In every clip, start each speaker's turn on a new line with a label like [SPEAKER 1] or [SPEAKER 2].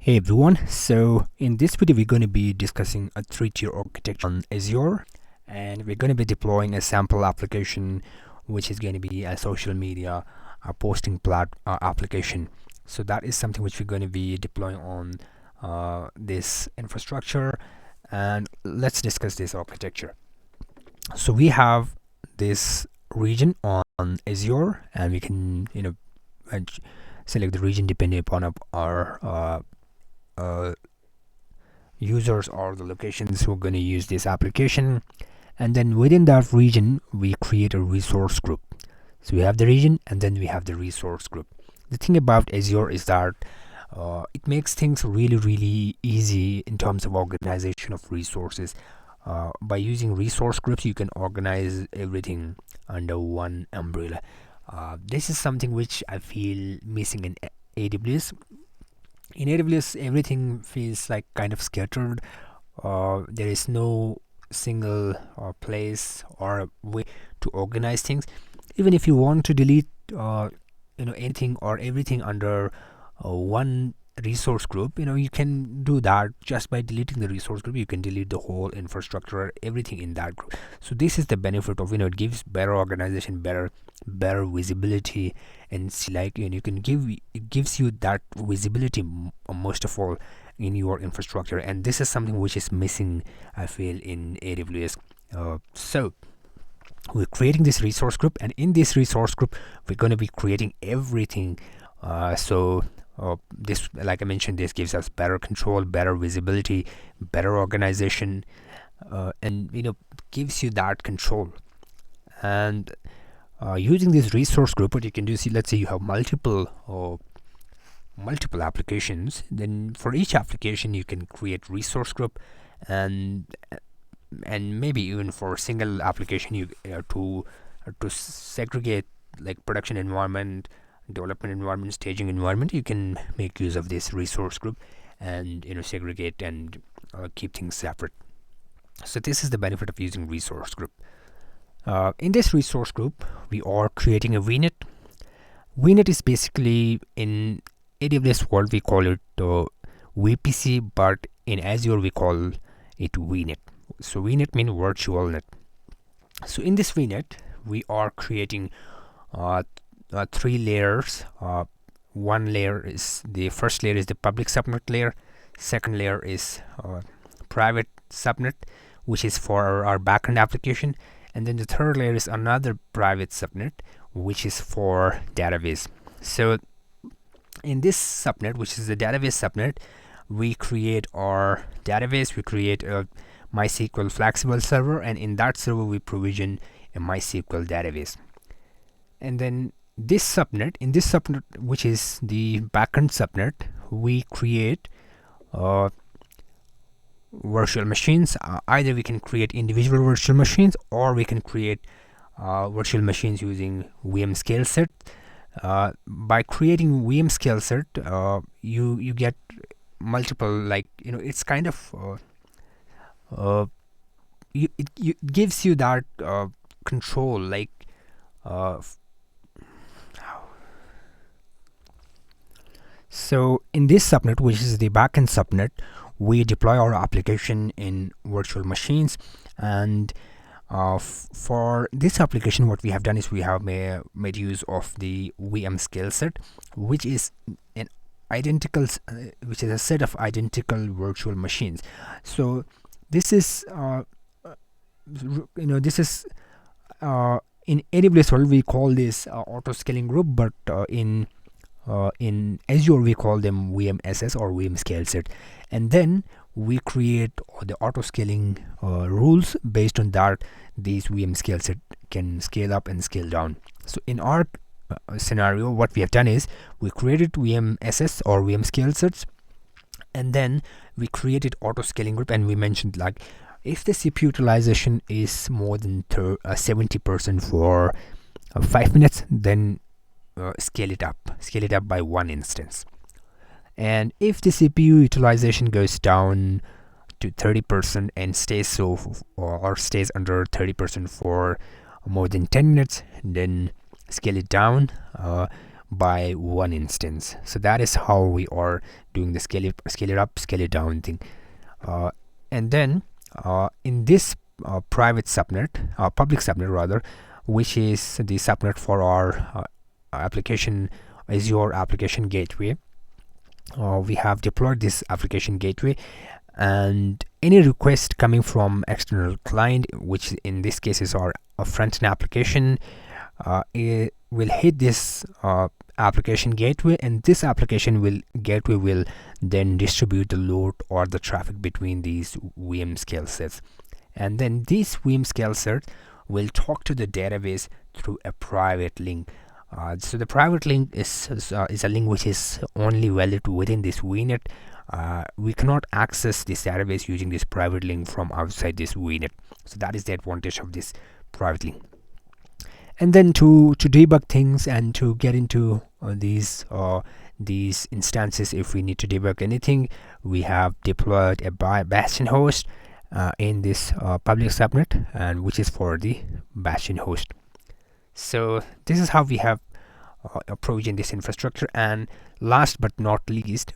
[SPEAKER 1] Hey everyone, so in this video we're going to be discussing a three-tier architecture on Azure, and we're going to be deploying a sample application which is going to be a social media posting application. So that is something which we're going to be deploying on this infrastructure, and let's discuss this architecture. So we have this region on Azure, and we can select the region depending upon our users or the locations who are going to use this application. And then within that region we create a resource group. So we have the region and then we have the resource group. The thing about Azure is that it makes things really easy in terms of organization of resources. By using resource groups you can organize everything under one umbrella. This is something which I feel missing in AWS. In AWS, everything feels like kind of scattered. There is no single place or way to organize things. Even if you want to delete anything or everything under one resource group, you can do that just by deleting the resource group. You can delete the whole infrastructure, everything in that group. So this is the benefit of it gives better organization, better visibility, and it gives you that visibility most of all in your infrastructure, and this is something which is missing, I feel, in AWS. So we're creating this resource group, and in this resource group we're going to be creating everything. This, like I mentioned, this gives us better control, better visibility, better organization, and gives you that control. And using this resource group, what you can do is, let's say you have multiple applications, then for each application you can create resource group, and maybe even for a single application you to segregate, like production environment, development environment, staging environment, you can make use of this resource group and segregate and keep things separate. So this is the benefit of using resource group. In this resource group we are creating a VNet. VNet is basically, in AWS world we call it VPC, but in Azure we call it VNet. So VNet means virtual net. So in this VNet we are creating three layers. One layer is the first layer is the public subnet layer. Second layer is private subnet, which is for our backend application, and then the third layer is another private subnet, which is for database. So in this subnet, which is the database subnet, we create our database, we create a MySQL flexible server, and in that server we provision a MySQL database. And then in this subnet, which is the backend subnet, we create virtual machines. Either we can create individual virtual machines, or we can create virtual machines using VM scale set. By creating VM scale set, you get multiple, it's kind of it gives you that control, so in this subnet, which is the backend subnet, we deploy our application in virtual machines. And for this application, what we have done is we have made use of the VM scale set, which is a set of identical virtual machines. So this is in AWS world we call this auto scaling group, but in Azure we call them VMSS or VM scale set. And then we create the auto scaling rules. Based on that, these VM scale set can scale up and scale down. So in our scenario, what we have done is we created VMSS or VM scale sets, and then we created auto scaling group, and we mentioned, like, if the CPU utilization is more than 70% for 5 minutes, then scale it up by one instance. And if the CPU utilization goes down to 30% and stays or stays under 30% for more than 10 minutes, then scale it down by one instance. So that is how we are doing the scale it up, scale it down thing. And then in this private subnet, public subnet rather, which is the subnet for our application, Azure Application Gateway. We have deployed this application gateway, and any request coming from external client, which in this case is our front-end application, it will hit this application gateway, and this application gateway will then distribute the load or the traffic between these VM scale sets, and then these VM scale sets will talk to the database through a private link. So the private link is a link which is only valid within this VNet. We cannot access this database using this private link from outside this VNet. So that is the advantage of this private link. And then to debug things and to get into these instances, if we need to debug anything, we have deployed a Bastion host in this public subnet, and which is for the Bastion host. So this is how we have approaching this infrastructure. And last but not least,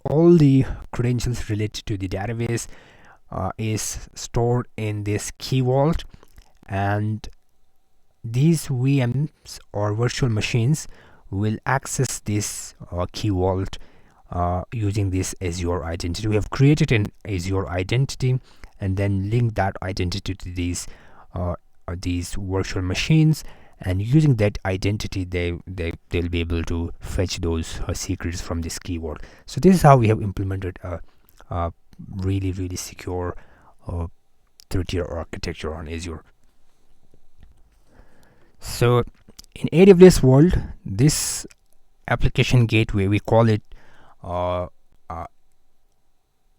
[SPEAKER 1] all the credentials related to the database is stored in this key vault, and these VMs or virtual machines will access this key vault using this Azure Identity. We have created an Azure Identity and then link that identity to these virtual machines, and using that identity they'll be able to fetch those secrets from this key vault. So this is how we have implemented a really secure third-tier architecture on Azure. So in AWS world, this application gateway, we call it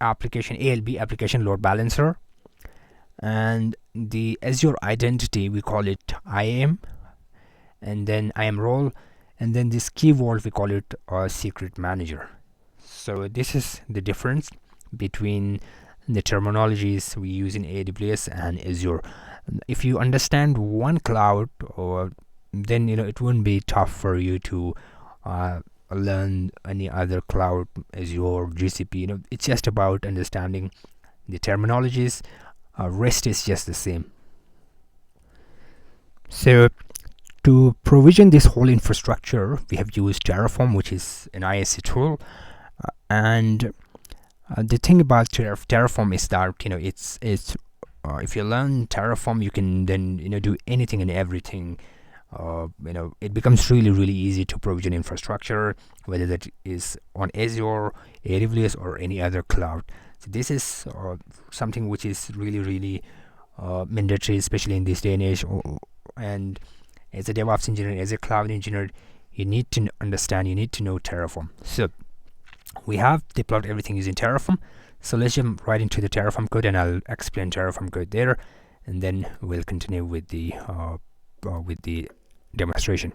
[SPEAKER 1] application ALB, application load balancer, and the Azure Identity, we call it IAM, and then IAM role, and then this key vault, we call it secret manager. So this is the difference between the terminologies we use in AWS and Azure. If you understand one cloud, then it wouldn't be tough for you to learn any other cloud, Azure, GCP. It's just about understanding the terminologies. Rest is just the same. So to provision this whole infrastructure, we have used Terraform, which is an ISC tool, and the thing about Terraform is that it's if you learn Terraform, you can then do anything and everything. It becomes really easy to provision infrastructure, whether that is on Azure, AWS, or any other cloud. So this is something which is really mandatory, especially in this day and age. And as a DevOps engineer, as a cloud engineer, you need to understand, you need to know Terraform. So we have deployed everything using Terraform. So let's jump right into the Terraform code, and I'll explain Terraform code there, and then we'll continue with the demonstration.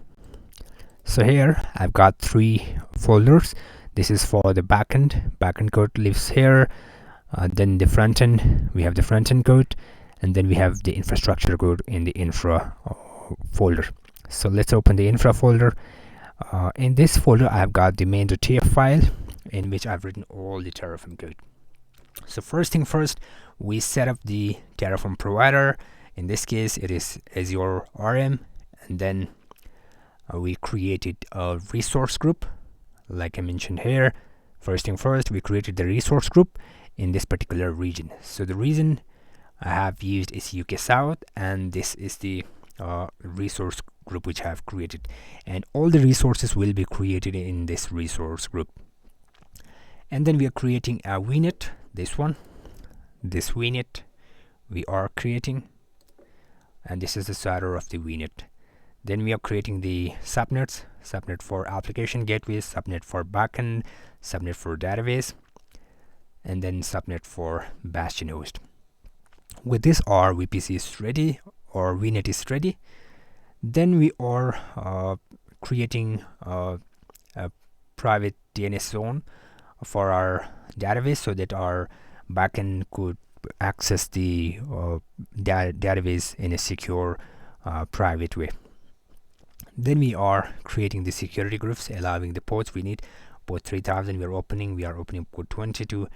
[SPEAKER 1] So here I've got 3 folders. This is for the backend code lives here. Then the front end, we have the front end code, and then we have the infrastructure code in the infra folder. So let's open the infra folder. In this folder, I've got the main.tf file in which I've written all the Terraform code. So first thing first, we set up the Terraform provider. In this case, it is Azure RM, and then we created a resource group, like I mentioned here. First thing first, we created the resource group in this particular region. So the region I have used is UK South, and this is the resource group which I have created, and all the resources will be created in this resource group. And then we are creating a VNet, this VNet we are creating, and this is the starter of the VNet. Then we are creating the subnets, subnet for application gateway, subnet for backend, subnet for database, and then subnet for Bastion host. With this, our VPC is ready, or VNet is ready. Then we are creating a private DNS zone for our database, so that our backend could access the database in a secure private way. Then we are creating the security groups, allowing the ports we need. Port 3000 we are opening port 22,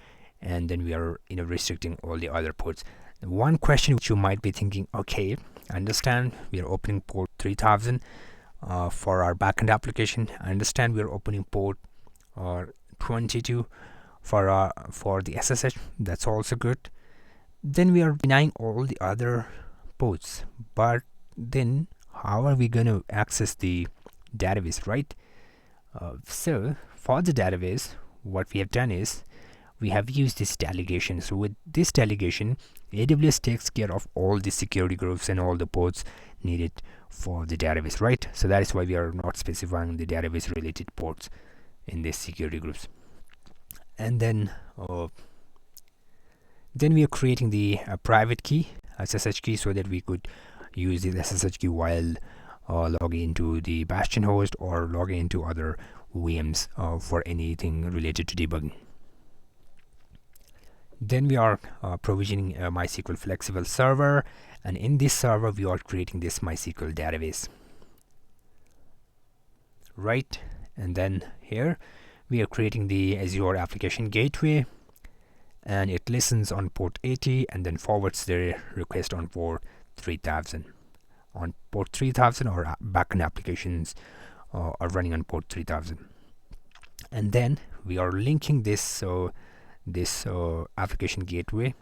[SPEAKER 1] and then we are restricting all the other ports. One question which you might be thinking, okay, I understand we are opening port 3000 for our backend application. I understand we are opening port 22 for the SSH. That's also good. Then we are denying all the other ports, but then how are we going to access the database, right? So for the database, what we have done is we have used this delegation. So with this delegation, AWS takes care of all the security groups and all the ports needed for the database, right? So that is why we are not specifying the database related ports in these security groups. And then we are creating the private key, SSH key, so that we could use the SSH key while logging into the Bastion host or logging into other VMs for anything related to debugging. Then we are provisioning a MySQL flexible server, and in this server we are creating this MySQL database, right? And then here we are creating the Azure Application Gateway, and it listens on port 80 and then forwards the request on port 3000. On port 3000, our backend applications are running on port 3000. And then we are linking this application gateway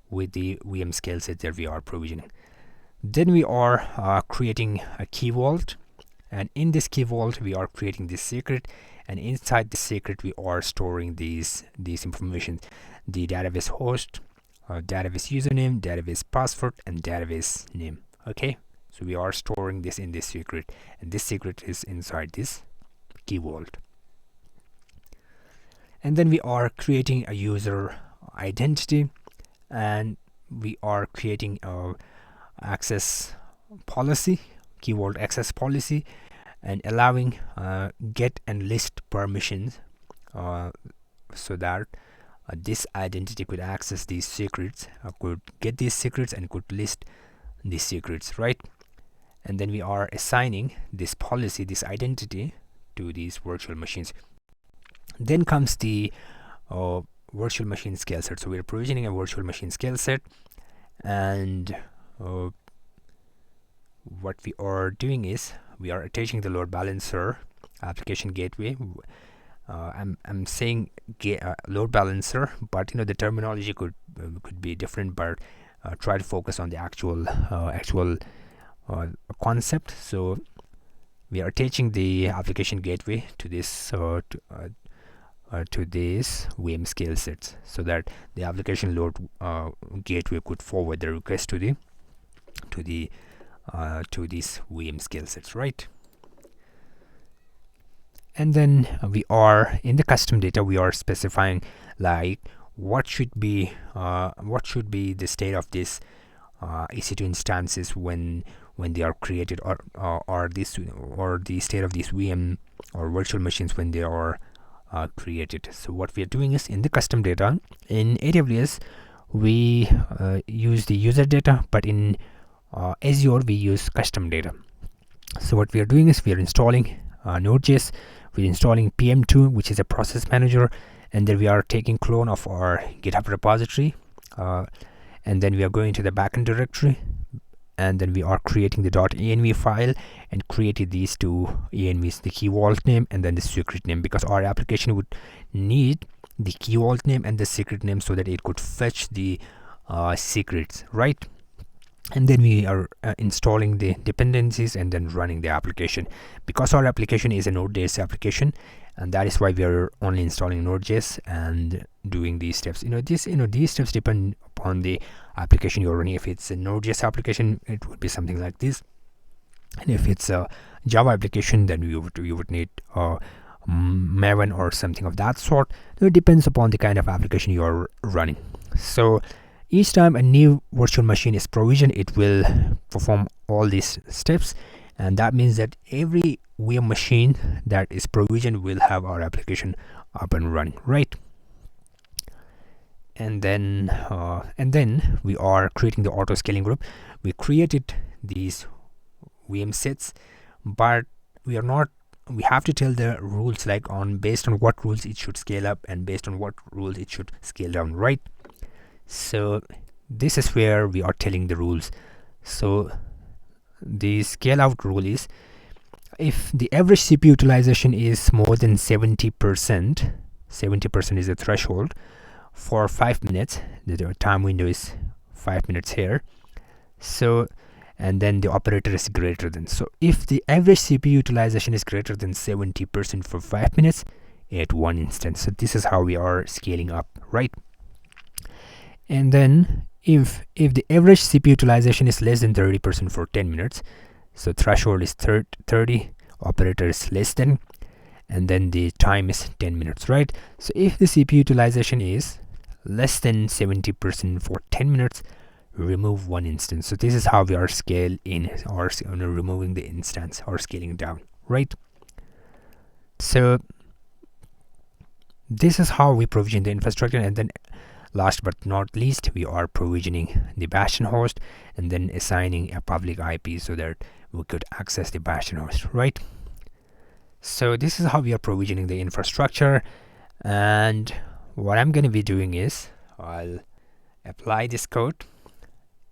[SPEAKER 1] with the VM scale set that we are provisioning. Then we are creating a key vault, and in this key vault we are creating this secret, and inside the secret we are storing these information: the database host, database username, database password, and database name. Okay, so we are storing this in this secret, and this secret is inside this key vault. And then we are creating a user identity, and we are creating a access policy, key vault access policy, and allowing get and list permissions so that this identity could access these secrets, could get these secrets and could list these secrets, right? And then we are assigning this policy, this identity, to these virtual machines. Then comes the virtual machine scale set. So we are provisioning a virtual machine scale set, and what we are doing is we are attaching the load balancer application gateway. I'm saying load balancer, but the terminology could be different, but try to focus on the actual concept. So we are attaching the application gateway to this to this VM scale sets, so that the application load gateway could forward the request to these VM scale sets, right? And then we are in the custom data, we are specifying like what should be the state of this EC2 instances when they are created, or the state of these VM or virtual machines when they are created. So what we are doing is, in the custom data in AWS we use the user data, but in Azure we use custom data. So what we are doing is we are installing Node.js, we're installing PM2, which is a process manager, and then we are taking clone of our GitHub repository, and then we are going to the backend directory, and then we are creating the .env file and created these two envs, the key vault name and then the secret name, because our application would need the key vault name and the secret name so that it could fetch the secrets, right? And then we are installing the dependencies and then running the application, because our application is a Node.js application, and that is why we are only installing Node.js and doing these steps. These steps depend upon the application you're running. If it's a Node.js application, it would be something like this, and if it's a Java application, then you would need Maven or something of that sort. So it depends upon the kind of application you're running. So each time a new virtual machine is provisioned, it will perform all these steps, and that means that every VM machine that is provisioned will have our application up and running, right? And then we are creating the auto scaling group. We created these VM sits, but we have to tell the rules, like based on what rules it should scale up and based on what rules it should scale down, right? So this is where we are telling the rules. So the scale out rule is, if the average CPU utilization is more than 70%, 70% is the threshold for 5 minutes, the time window is 5 minutes here. So, and then the operator is greater than. So if the average CPU utilization is greater than 70% for 5 minutes, at one instance. So this is how we are scaling up, right? And then if the average CPU utilization is less than 30% for 10 minutes, so threshold is 30, operator is less than, and then the time is 10 minutes, right? So if the CPU utilization is less than 70% for 10 minutes, remove one instance. So this is how we are scaling or removing the instance or scaling down, right? So this is how we provision the infrastructure. And then last but not least, we are provisioning the Bastion host and then assigning a public IP so that we could access the Bastion host, right? So this is how we are provisioning the infrastructure. And what I'm going to be doing is I'll apply this code.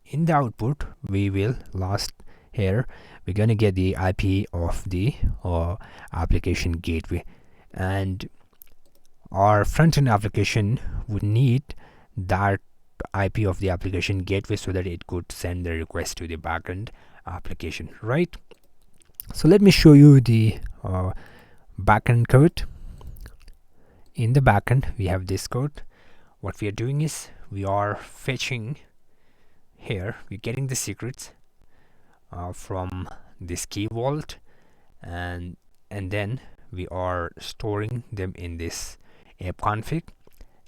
[SPEAKER 1] In the output, we will we're going to get the IP of the application gateway, and our front-end application would need that IP of the application gateway so that it could send the request to the backend application, right? So let me show you the backend code. In the backend, we have this code. What we are doing is we are fetching here, we're getting the secrets from this key vault, and then we are storing them in this app config,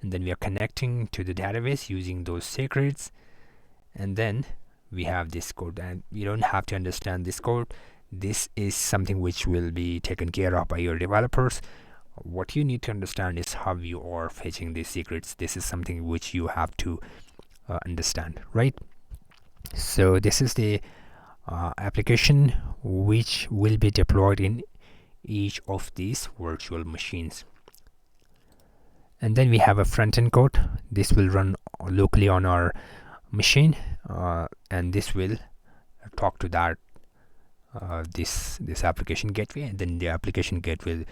[SPEAKER 1] and then we are connecting to the database using those secrets, and then we have this code. And you don't have to understand this code. This is something which will be taken care of by your developers. What you need to understand is how you are fetching these secrets. This is something which you have to understand, right? So this is the application which will be deployed in each of these virtual machines. And then we have a front-end code. This will run locally on our machine, and this will talk to that this application gateway, and then the application gateway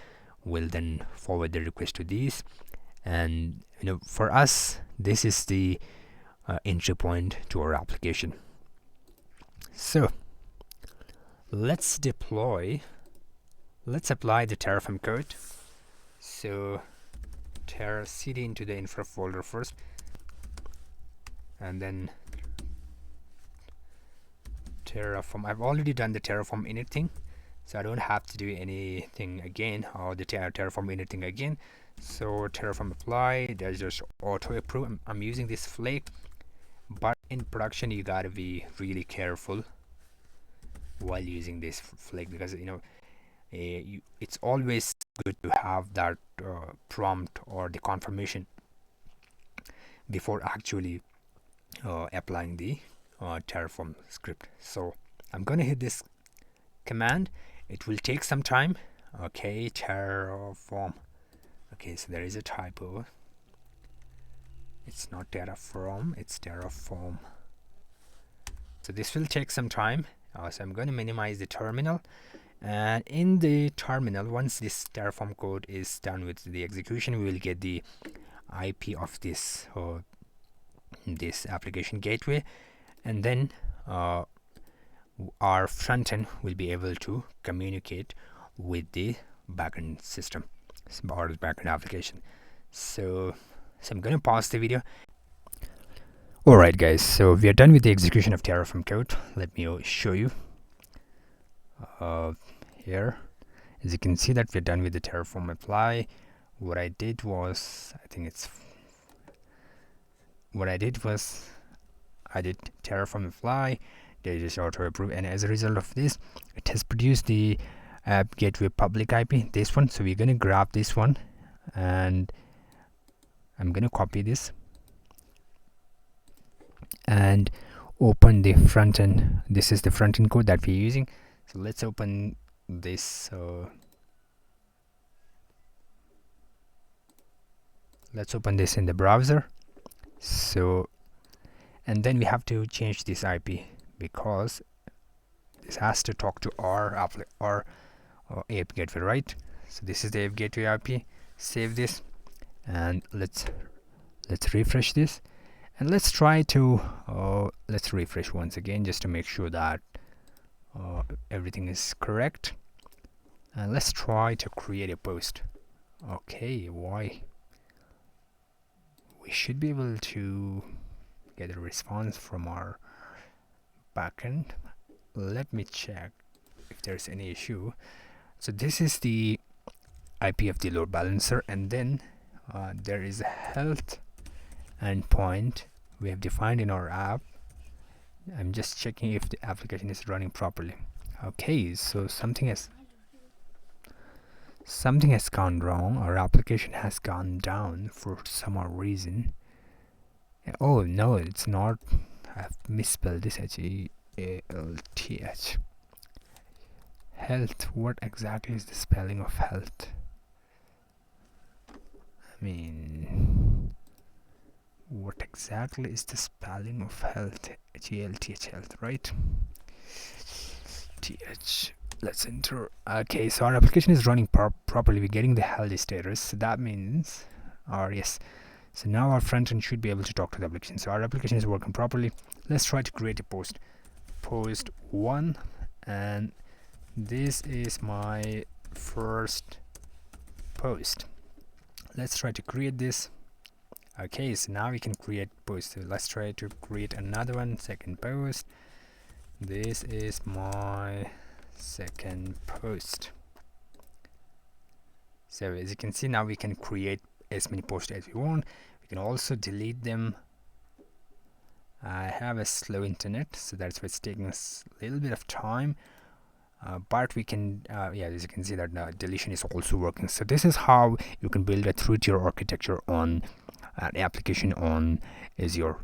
[SPEAKER 1] will then forward the request to these. And for us, this is the entry point to our application. So let's apply the Terraform code. So cd into the infra folder first, and then Terraform. I've already done the Terraform init thing, so I don't have to do anything again, or the Terraform init thing again. So Terraform apply, there's just auto approve. I'm using this flake, but in production you gotta be really careful while using this flake, because it's always good to have that prompt or the confirmation before actually applying the Terraform script. So I'm gonna hit this command. It will take some time. Okay, Terraform. Okay, so there is a typo. It's not Terraform, it's Terraform. So this will take some time. So I'm going to minimize the terminal, and in the terminal, once this Terraform code is done with the execution, we will get the IP of this application gateway, and then our front end will be able to communicate with the backend system or the backend application. So I'm going to pause the video. Alright guys, so we are done with the execution of Terraform code. Let me show you here. As you can see that we're done with the Terraform apply. What I did was I did Terraform apply, they just auto approve, and as a result of this, it has produced the app gateway public IP, this one. So we're going to grab this one, and I'm going to copy this and open the front end. This is the front end code that we're using. So let's open this. Let's open this in the browser. So, and then we have to change this IP because this has to talk to our API gateway, right? So this is the API gateway IP. Save this, and let's refresh this, and let's try to let's refresh once again just to make sure that everything is correct. And let's try to create a post. Okay, why? We should be able to get a response from our backend. Let me check if there's any issue. So this is the IP of the load balancer, and then there is a health endpoint we have defined in our app. I'm just checking if the application is running properly. Okay, so something has gone wrong. Our application has gone down for some odd reason. Oh no, it's not. I've misspelled this. HEALTH. Health. What exactly is the spelling of health? I mean, what exactly is the spelling of health? HELTH, health, right? TH. Let's enter. Okay, so our application is running properly. We're getting the healthy status. So that means, yes. So now our front end should be able to talk to the application. So our application is working properly. Let's try to create a post. Post 1, and this is my first post. Let's try to create this. Okay, so now we can create posts. So let's try to create another one. Second post. This is my second post. So as you can see, now we can create as many posts as we want. We can also delete them. I have a slow internet, so that's why it's taking us a little bit of time, but we can as you can see that deletion is also working. So this is how you can build a 3-tier architecture on an application on Azure.